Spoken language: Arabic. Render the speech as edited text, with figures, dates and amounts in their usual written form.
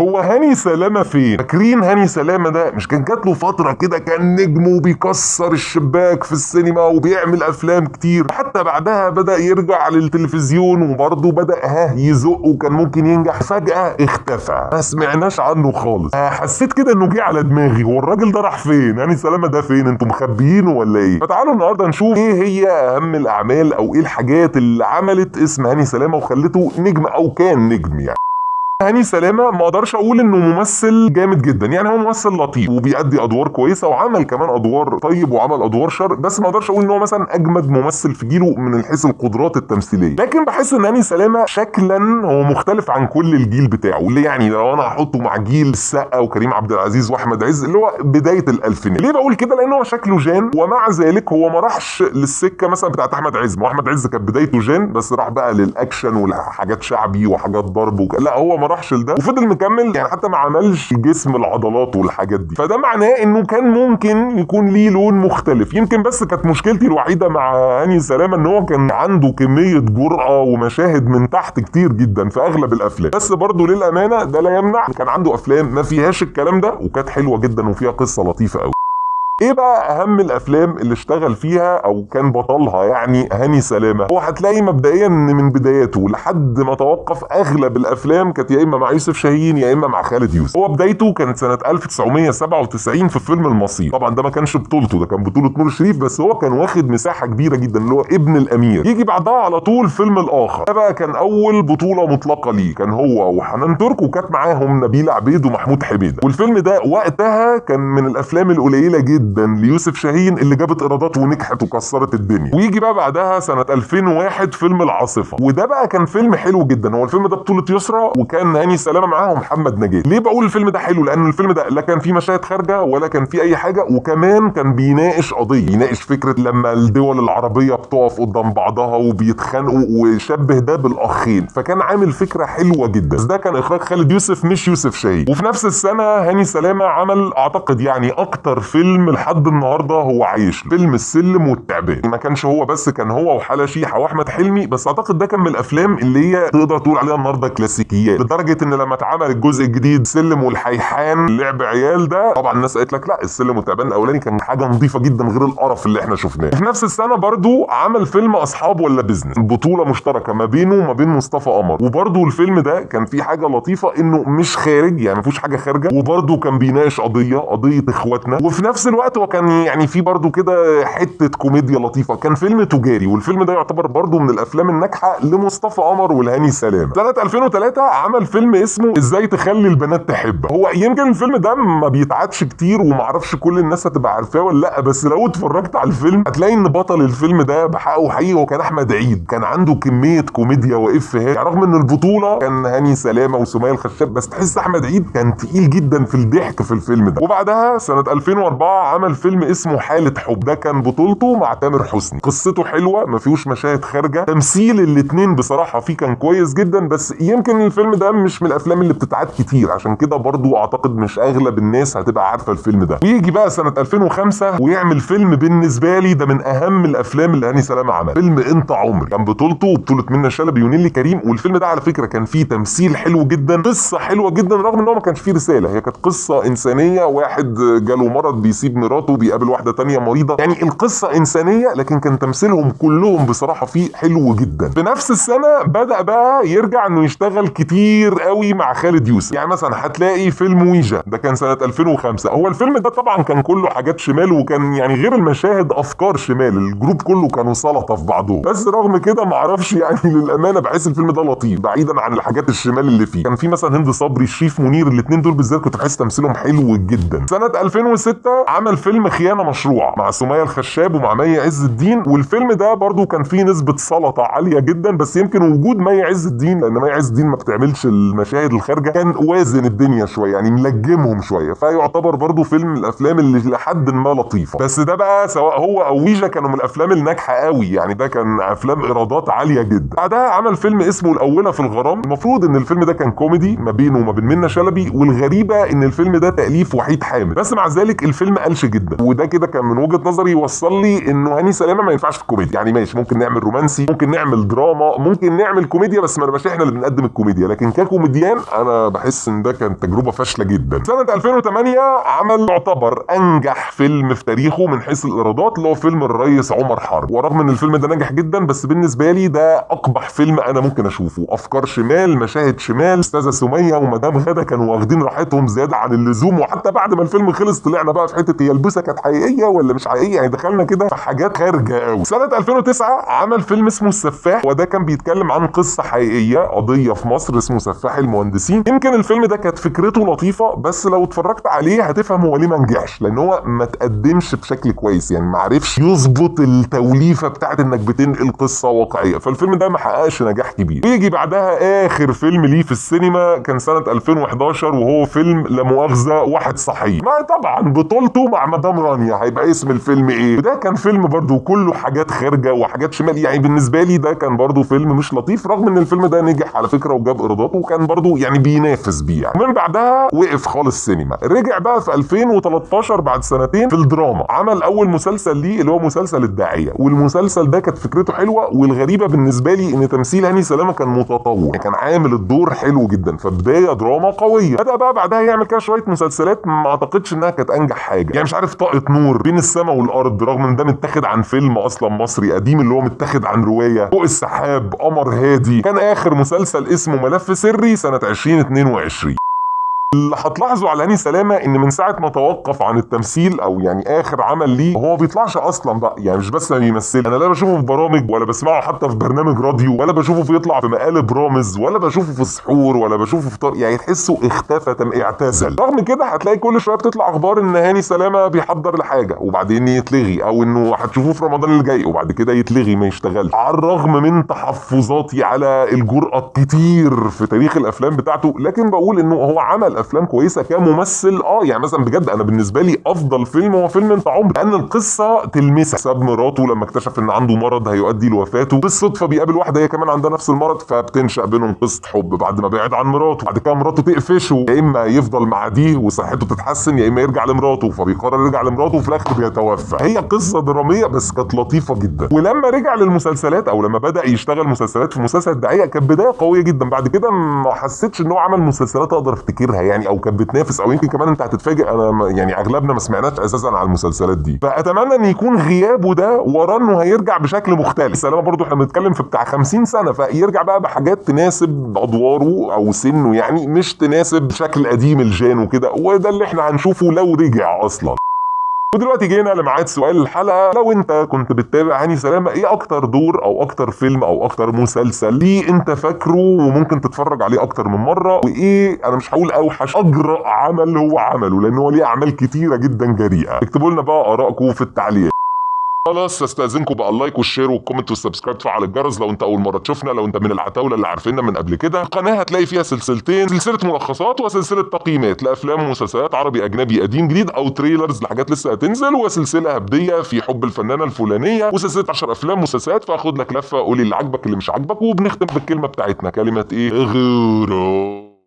هو هاني سلامة فين؟ فاكرين هاني سلامة ده مش كان جات له فترة كده كان نجم وبيكسر الشباك في السينما وبيعمل افلام كتير، حتى بعدها بدأ يرجع للتلفزيون وبرضه بدأ يزق وكان ممكن ينجح. فجأة اختفى، ما سمعناش عنه خالص. حسيت كده انه جه على دماغي، هو الراجل ده راح فين؟ هاني سلامة ده فين؟ انتوا مخبيينه ولا ايه؟ فتعالوا النهارده نشوف ايه هي اهم الاعمال او ايه الحاجات اللي عملت اسم هاني سلامة وخلته نجم او كان نجم يعني. هاني سلامة ما اقدرش اقول انه ممثل جامد جدا، يعني هو ممثل لطيف وبيأدي ادوار كويسه وعمل كمان ادوار طيب وعمل ادوار شر، بس ما اقدرش اقول ان هو مثلا اجمد ممثل في جيله من حيث القدرات التمثيليه. لكن بحس ان هاني سلامة شكلا هو مختلف عن كل الجيل بتاعه، اللي يعني لو انا هحطه مع جيل السقا وكريم عبد العزيز واحمد عز اللي هو بدايه الالفينات. ليه بقول كده؟ لان هو شكله جان ومع ذلك هو ما راحش للسكه مثلا بتاعت احمد عز. ما احمد عز كانت بدايته جان بس راح بقى للاكشن وحاجات شعبي وحاجات ضرب لا هو ما راحش لده وفضل مكمل، يعني حتى ما عملش جسم العضلات والحاجات دي. فده معناه انه كان ممكن يكون ليه لون مختلف. يمكن بس كانت مشكلتي الوحيده مع هاني سلامة ان هو كان عنده كميه جرأه ومشاهد من تحت كتير جدا في اغلب الافلام، بس برضه للامانه ده لا يمنع كان عنده افلام ما فيهاش الكلام ده وكانت حلوه جدا وفيها قصه لطيفه قوي. ايه بقى اهم الافلام اللي اشتغل فيها او كان بطلها يعني هاني سلامة؟ هو هتلاقي مبدئيا ان من بداياته لحد ما توقف اغلب الافلام كانت يا اما مع يوسف شاهين يا اما مع خالد يوسف. هو بدايته كانت سنة 1997 في فيلم المصير، طبعا ده ما كانش بطولته، ده كان بطولة نور الشريف، بس هو كان واخد مساحة كبيرة جدا اللي هو ابن الامير. يجي بعدها على طول فيلم الاخر، ده بقى كان اول بطولة مطلقة ليه، كان هو وحنان ترك وكانت معاهم نبيلة عبيد ومحمود حميدة. والفيلم ده وقتها كان من الافلام القليلة جدا ليوسف شاهين اللي جابت ايرادات ونجحت وكسرت الدنيا. ويجي بقى بعدها سنة 2001 فيلم العاصفة، وده بقى كان فيلم حلو جدا. هو الفيلم ده بطولة يسرا وكان هاني سلامة معاه ومحمد نجيب. ليه بقول الفيلم ده حلو؟ لان الفيلم ده لا كان فيه مشاهد خارجة ولا كان فيه اي حاجة، وكمان كان بيناقش قضية، يناقش فكرة لما الدول العربية بتقف قدام بعضها وبيتخانقوا وشبه ده بالاخين، فكان عامل فكرة حلوة جدا. بس ده كان اخراج خالد يوسف مش يوسف شاهين. وفي نفس السنة هاني سلامة عمل اعتقد يعني اكتر فيلم لحد النهارده هو عايش، فيلم السلم والتعبان. ما كانش هو بس، كان هو وحلا شيحة واحمد حلمي، بس اعتقد ده كان من الافلام اللي هي تقدر تقول عليها النهارده كلاسيكيات، لدرجه ان لما اتعمل الجزء الجديد سلم والحيحان لعب عيال ده، طبعا الناس قالت لك لا السلم والتعبان الاولاني كان حاجه نظيفه جدا غير القرف اللي احنا شفناه. وفي نفس السنه برضو عمل فيلم اصحاب ولا بزنس، بطوله مشتركه ما بينه وما بين مصطفى قمر، وبرضو الفيلم ده كان فيه حاجه لطيفه انه مش خارج، يعني ما فيهوش حاجه خارجه، وبرضو كان بيناقش قضيه اخواتنا، وفي نفس الوقت هو كان يعني في برضو كده حته كوميديا لطيفه. كان فيلم تجاري، والفيلم ده يعتبر برضو من الافلام الناجحه لمصطفى قمر والهاني سلامة. سنه 2003 عمل فيلم اسمه ازاي تخلي البنات تحبك. هو يمكن الفيلم ده ما بيتعادش كتير ومعرفش كل الناس هتبقى عارفاه ولا لا، بس لو اتفرجت على الفيلم هتلاقي ان بطل الفيلم ده بحقه حقيقي هو كان احمد عيد. كان عنده كميه كوميديا وافيهات، يعني رغم ان البطوله كان هاني سلامة وسمية الخشاب، بس تحس احمد عيد كان تقيل جدا في الضحك في الفيلم ده. وبعدها سنه 2004 عمل فيلم اسمه حالة حب، ده كان بطولته مع تامر حسني. قصته حلوه ما فيهوش مشاهد خارجه، تمثيل الاتنين بصراحه فيه كان كويس جدا، بس يمكن الفيلم ده مش من الافلام اللي بتتعاد كتير، عشان كده برضو اعتقد مش اغلب الناس هتبقى عارفه الفيلم ده. ويجي بقى سنه 2005 ويعمل فيلم بالنسبه لي ده من اهم الافلام اللي هاني سلامة عمل، فيلم انت عمري، كان بطولته وبطوله منى شلبي ونيلي كريم. والفيلم ده على فكره كان فيه تمثيل حلو جدا، قصه حلوه جدا، رغم ان هو ما كانش فيه رساله، هي كانت قصه انسانيه، واحد جاله مرض بيسيب مراته بيقابل واحده تانية مريضه، يعني القصه انسانيه، لكن كان تمثيلهم كلهم بصراحه فيه حلو جدا. في نفس السنه بدا بقى يرجع انه يشتغل كتير قوي مع خالد يوسف، يعني مثلا هتلاقي فيلم ويجا ده كان سنه 2005. هو الفيلم ده طبعا كان كله حاجات شمال، وكان يعني غير المشاهد افكار شمال، الجروب كله كانوا سلطه في بعضهم، بس رغم كده ما اعرفش يعني للامانه بحس الفيلم ده لطيف بعيدا عن الحاجات الشمال اللي فيه. كان في مثلا هند صبري، شريف منير، الاثنين دول بالذات كنت بحس تمثيلهم حلو جدا. سنه 2006 عمل فيلم خيانه مشروع مع سمية الخشاب ومع مي عز الدين، والفيلم ده برضو كان فيه نسبه سلطه عاليه جدا، بس يمكن وجود مي عز الدين، لان مي عز الدين ما بتعملش المشاهد الخارجه، كان وازن الدنيا شويه، يعني ملجمهم شويه، فيعتبر برضو فيلم من الافلام اللي لحد ما لطيفه. بس ده بقى سواء هو او ويجا كانوا من الافلام الناجحه قوي، يعني ده كان افلام ايرادات عاليه جدا. بعدها عمل فيلم اسمه الاولى في الغرام، المفروض ان الفيلم ده كان كوميدي ما بينه وما بين منى شلبي، والغريبه ان الفيلم ده تاليف وحيد حامد، بس مع ذلك الفيلم قالش وحش جدا. وده كده كان من وجهه نظري يوصل لي انه هاني سلامه ما ينفعش في الكوميديا. يعني ماشي ممكن نعمل رومانسي، ممكن نعمل دراما، ممكن نعمل كوميديا، بس ما نبقاش احنا اللي بنقدم الكوميديا. لكن ككوميديان انا بحس ان ده كان تجربه فاشله جدا. سنه 2008 عمل يعتبر انجح فيلم في تاريخه من حيث الايرادات، اللي هو فيلم الريس عمر حرب. ورغم ان الفيلم ده نجح جدا، بس بالنسبه لي ده اقبح فيلم انا ممكن اشوفه. افكار شمال، مشاهد شمال، استاذه سميه ومدام غدا كانوا واخدين راحتهم زياده عن اللزوم. وحتى بعد ما الفيلم خلص طلعنا بقى في حته هي البوسه كانت حقيقيه ولا مش حقيقيه، يعني دخلنا كده في حاجات خارجه قوي. سنه 2009 عمل فيلم اسمه السفاح، وده كان بيتكلم عن قصه حقيقيه، قضيه في مصر اسمه سفاح المهندسين. يمكن الفيلم ده كانت فكرته لطيفه، بس لو اتفرجت عليه هتفهم هو ليه ما نجحش، لان هو ما تقدمش بشكل كويس، يعني ما عرفش يظبط التوليفه بتاعت انك بتنقل قصه واقعيه. فالفيلم ده ما حققش نجاح كبير. ويجي بعدها اخر فيلم ليه في السينما كان سنه 2011، وهو فيلم لا مؤاخذه واحد صحيح، ما طبعا بطولته مع مدام رانيا. هيبقى اسم الفيلم ايه؟ وده كان فيلم برضو كله حاجات خارجه وحاجات شمال. يعني بالنسبه لي ده كان برضو فيلم مش لطيف، رغم ان الفيلم ده نجح على فكره وجاب ايرادات وكان برضو يعني بينافس بيه. يعني من بعدها وقف خالص سينما. رجع بقى في 2013 بعد سنتين في الدراما. عمل اول مسلسل ليه اللي هو مسلسل الداعيه، والمسلسل ده كانت فكرته حلوه. والغريبه بالنسبه لي ان تمثيل هاني سلامه كان متطور، كان عامل الدور حلو جدا. فبدايه دراما قويه. بدا بقى بعدها يعمل كده شويه مسلسلات ما اعتقدش انها كانت انجح حاجه. يعني مش عارف، طاقه نور، بين السماء والارض، رغم ان ده متاخد عن فيلم اصلا مصري قديم اللي هو متاخد عن روايه، فوق السحاب، قمر هادي. كان اخر مسلسل اسمه ملف سري سنه 2022. اللي هتلاحظوا على هاني سلامه ان من ساعه ما توقف عن التمثيل، او يعني اخر عمل ليه، هو بيطلعش اصلا بقى. يعني مش بس ما بيمثل، انا لا بشوفه في برامج ولا بسمعه حتى في برنامج راديو، ولا بشوفه بيطلع في مقالب رامز، ولا بشوفه في سحور، ولا بشوفه في يعني تحسه اختفى اعتزل. رغم كده هتلاقي كل شويه بتطلع اخبار ان هاني سلامه بيحضر لحاجه وبعدين يتلغي، او انه هتشوفوه في رمضان اللي جاي وبعد كده يتلغي ما يشتغلش. على الرغم من تحفظاتي على الجرأه الكتير في تاريخ الافلام بتاعته، لكن بقول انه هو عمل افلام كويسه كممثل. يعني مثلا بجد انا بالنسبه لي افضل فيلم هو فيلم انت عمري، لان القصه تلمسك. ساب مراته لما اكتشف ان عنده مرض هيؤدي لوفاته، بالصدفه بيقابل واحده هي كمان عندها نفس المرض، فبتنشا بينهم قصه حب. بعد ما بعد عن مراته، بعد كده مراته تقفشه، يا اما يفضل مع دي وصحته تتحسن، يا اما يرجع لمراته، فبيقرر يرجع لمراته وفي الاخر بيتوفى. هي قصه دراميه بس كانت لطيفه جدا. ولما رجع للمسلسلات، او لما بدا يشتغل مسلسلات، في مسلسل الداعيه كانت بدايه قويه جدا. بعد كده ما حسيتش ان هو عمل مسلسلات اقدر افتكرها يعني، او كانت بتنافس، او يمكن كمان انت هتتفاجئ انا يعني اغلبنا ما سمعناش اساسا على المسلسلات دي. فاتمنى ان يكون غيابه ده وراه انه هيرجع بشكل مختلف. سلامه برضو احنا بنتكلم في بتاع 50 سنه، فيرجع بقى بحاجات تناسب ادواره او سنه، يعني مش تناسب شكل قديم الجان وكده. وده اللي احنا هنشوفه لو رجع اصلا. ودلوقتي جينا لميعاد سؤال الحلقه. لو انت كنت بتتابع هاني سلامه، ايه اكتر دور او اكتر فيلم او اكتر مسلسل ليه انت فاكره وممكن تتفرج عليه اكتر من مره؟ وايه، انا مش هقول اوحش، اجرأ عمل هو عمله، لان هو ليه اعمال كتيره جدا جريئه. اكتبوا لنا بقى ارائكم في التعليقات. خلاص، استاذنكم بقى اللايك والشير والكومنت والسبسكرايب، تفعل الجرس لو انت اول مره تشوفنا. لو انت من العتاوله اللي عارفيننا من قبل كده، القناه هتلاقي فيها سلسلتين، سلسله ملخصات وسلسله تقييمات لافلام ومسلسلات عربي اجنبي قديم جديد، او تريلرز لحاجات لسه هتنزل، وسلسله هبديه في حب الفنانه الفلانيه، وسلسله 10 افلام مسلسلات. فاخد لك لفه، قولي اللي عاجبك اللي مش عاجبك، وبنختم بالكلمه بتاعتنا، كلمه ايه؟ غيره.